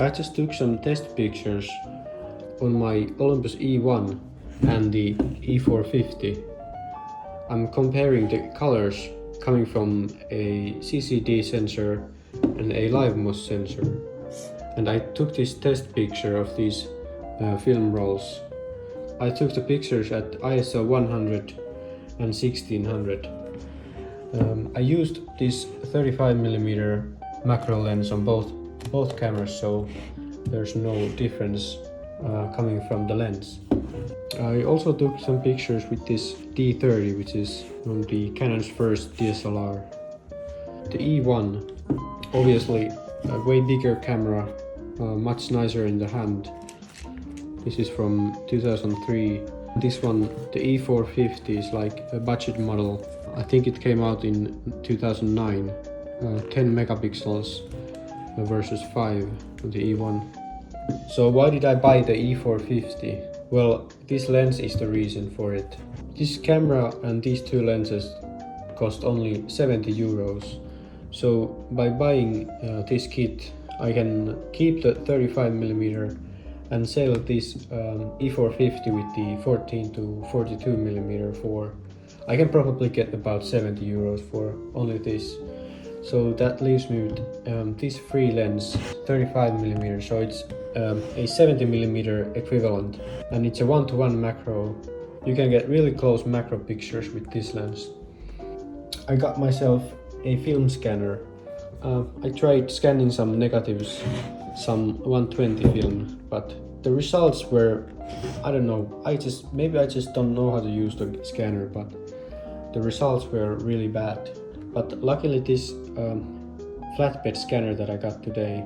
I just took some test pictures on my Olympus E-1 and the E-450. I'm comparing the colors coming from a CCD sensor and a live MOS sensor. And I took this test picture of these film rolls. I took the pictures at ISO 100 and 1600. I used this 35mm macro lens on both cameras, so there's no difference coming from the lens. I also took some pictures with this D30, which is the Canon's first DSLR. The E-1, obviously a way bigger camera, much nicer in the hand. This is from 2003. This one, the E-450, is like a budget model. I think it came out in 2009, 10 megapixels versus 5 on the E-1. So why did I buy the E-450? Well, this lens is the reason for it. This camera and these two lenses cost only 70 euros. So by buying this kit, I can keep the 35mm and sell this E-450 with the 14 to 42mm for, I can probably get about 70 euros for only this. So that leaves me with this free lens, 35mm, so it's a 70mm equivalent, and it's a 1:1 macro. You can get really close macro pictures with this lens. I got myself a film scanner. I tried scanning some negatives, some 120 film, but the results were, I don't know, maybe I just don't know how to use the scanner, but the results were really bad. But luckily this flatbed scanner that I got today,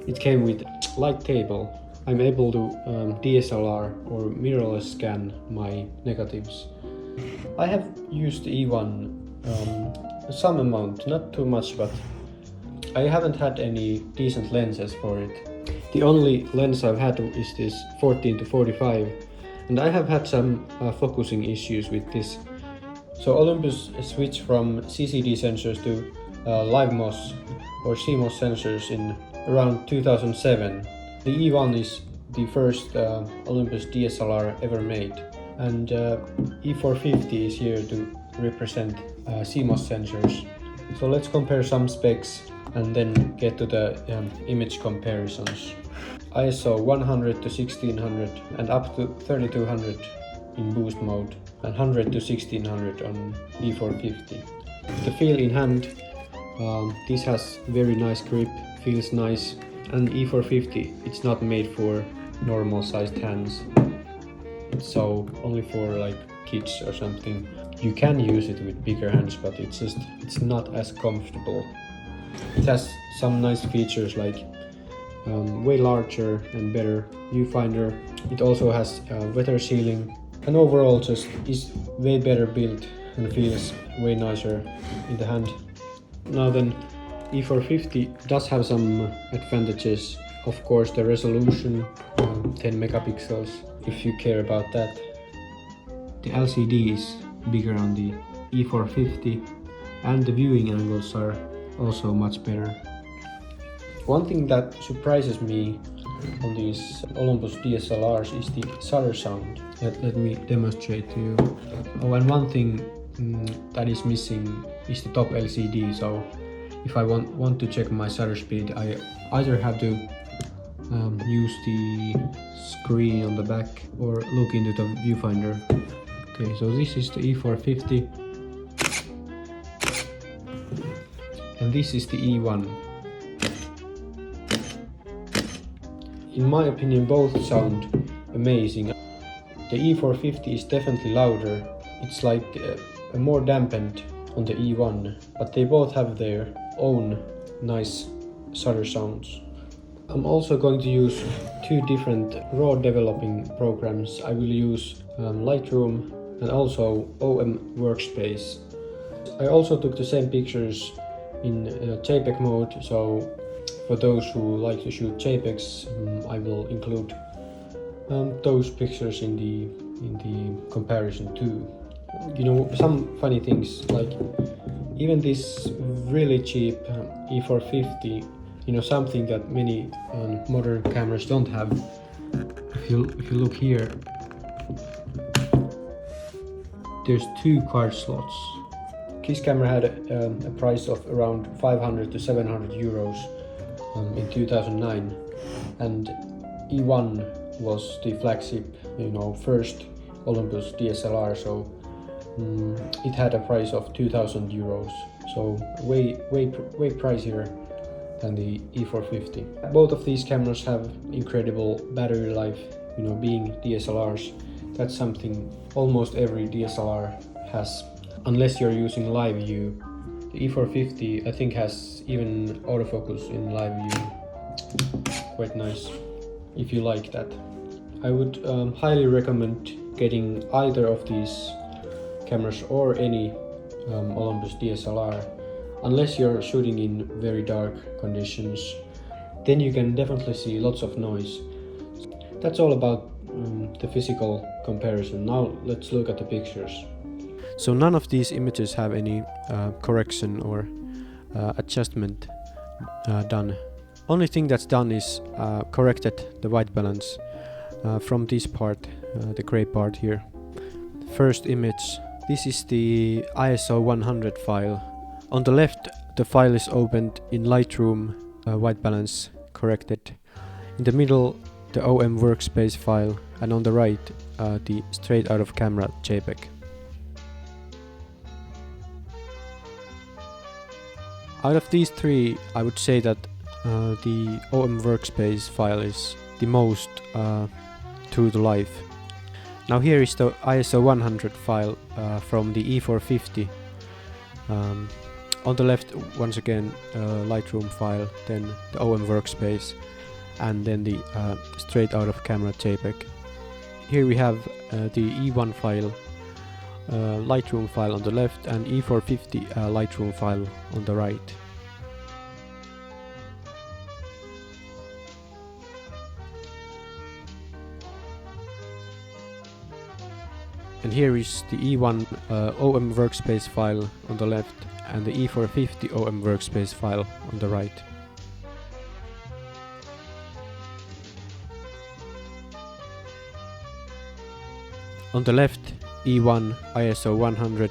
it came with light table. I'm able to DSLR or mirrorless scan my negatives. I have used the E-1 some amount, not too much, but I haven't had any decent lenses for it. The only lens I've had is this 14 to 45, and I have had some focusing issues with this. So Olympus switched from CCD sensors to live MOS or CMOS sensors in around 2007. The E-1 is the first Olympus DSLR ever made, and E-450 is here to represent CMOS sensors. So let's compare some specs and then get to the image comparisons. ISO 100 to 1600 and up to 3200 in boost mode, and 100 to 1600 on E-450. The feel in hand, this has very nice grip, feels nice, and E-450, it's not made for normal sized hands, so only for like kids or something. You can use it with bigger hands, but it's not as comfortable. It has some nice features like way larger and better viewfinder. It also has weather sealing, and overall just is way better built and feels way nicer in the hand. Now then, E-450 does have some advantages. Of course, the resolution, 10 megapixels, if you care about that. The LCD is bigger on the E-450, and the viewing angles are also much better. One thing that surprises me on these Olympus DSLRs is the shutter sound. Let me demonstrate to you. Oh, and one thing that is missing is the top LCD, so if I want to check my shutter speed, I either have to use the screen on the back or look into the viewfinder. Okay, so this is the E-450 and this is the E-1. In my opinion, both sound amazing. The E-450 is definitely louder. It's like more dampened on the E-1, but they both have their own nice shutter sounds. I'm also going to use two different raw developing programs. I will use Lightroom and also OM Workspace. I also took the same pictures in JPEG mode, so for those who like to shoot JPEGs, I will include those pictures in the comparison too. You know, some funny things, like even this really cheap E-450 you know, something that many modern cameras don't have. If you look here, there's 2 card slots. This camera had a price of around 500 to 700 euros in 2009, and E1 was the flagship, you know, first Olympus DSLR, so it had a price of 2000 euros, so way pricier than the E450. Both of these cameras have incredible battery life, you know, being DSLRs. That's something almost every DSLR has, unless you're using live view. The E450 I think has even autofocus in live view. Quite nice if you like that. I would highly recommend getting either of these cameras or any Olympus DSLR, unless you're shooting in very dark conditions. Then you can definitely see lots of noise. That's all about the physical comparison. Now let's look at the pictures. So none of these images have any correction or adjustment done. Only thing that's done is corrected the white balance from this part, the gray part here. First image, this is the ISO 100 file. On the left, the file is opened in Lightroom, white balance corrected. In the middle, the OM workspace file, and on the right, the straight out of camera JPEG. Out of these 3, I would say that the OM workspace file is the most true to life. Now here is the ISO 100 file from the E450. On the left, once again, Lightroom file, then the OM workspace, and then the straight out of camera JPEG. Here we have the E1 file, Lightroom file on the left, and E450 Lightroom file on the right. And here is the E1 OM workspace file on the left, and the E450 OM workspace file on the right. On the left, E1 ISO 100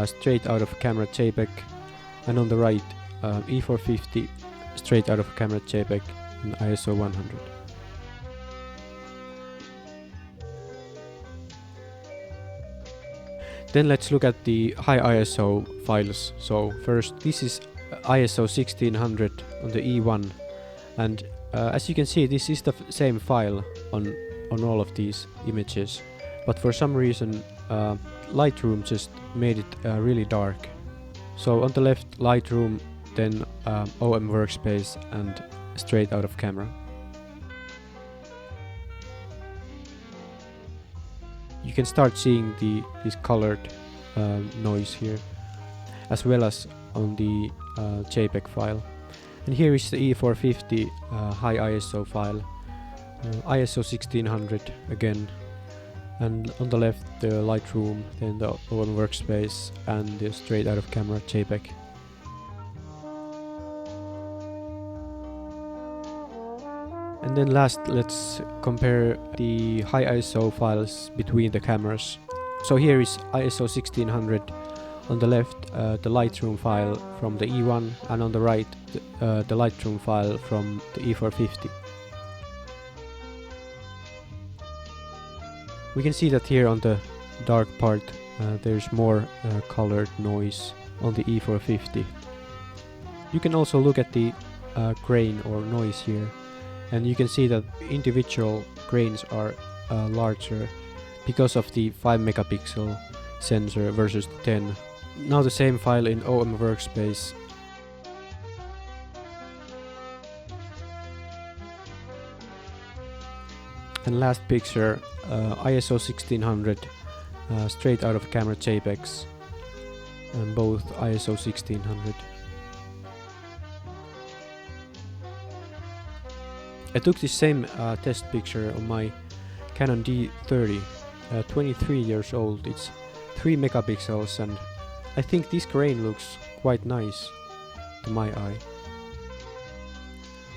straight out of camera JPEG, and on the right, E450 straight out of camera JPEG and ISO 100. Then let's look at the high ISO files. So first, this is ISO 1600 on the E1, and as you can see, this is the same file on all of these images, but for some reason Lightroom just made it really dark. So on the left, Lightroom, then OM workspace and straight out of camera. You can start seeing this colored noise here, as well as on the JPEG file. And here is the E450 high ISO file, ISO 1600 again, and on the left the Lightroom, then the OM workspace and the straight out of camera JPEG. And then last, let's compare the high ISO files between the cameras. So here is ISO 1600 on the left, the Lightroom file from the E1, and on the right, the Lightroom file from the E450. We can see that here on the dark part there's more colored noise on the E450. You can also look at the grain or noise here, and you can see that individual grains are larger because of the 5 megapixel sensor versus the 10. Now the same file in OM workspace. And last picture, ISO 1600 straight out of camera JPEGs, and both ISO 1600. I took this same test picture on my Canon D30, 23 years old. It's 3 megapixels, and I think this grain looks quite nice to my eye.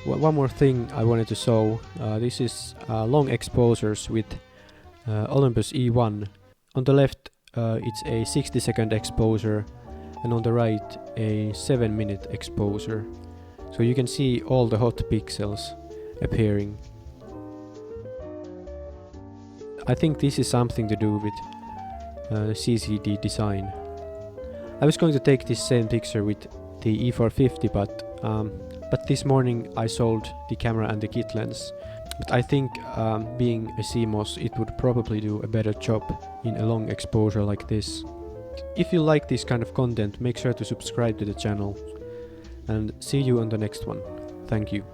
One more thing I wanted to show. This is long exposures with Olympus E-1. On the left it's a 60-second exposure, and on the right a 7-minute exposure. So you can see all the hot pixels appearing. I think this is something to do with CCD design. I was going to take this same picture with the E450, but this morning I sold the camera and the kit lens. But I think being a CMOS, it would probably do a better job in a long exposure like this. If you like this kind of content, make sure to subscribe to the channel, and see you on the next one. Thank you.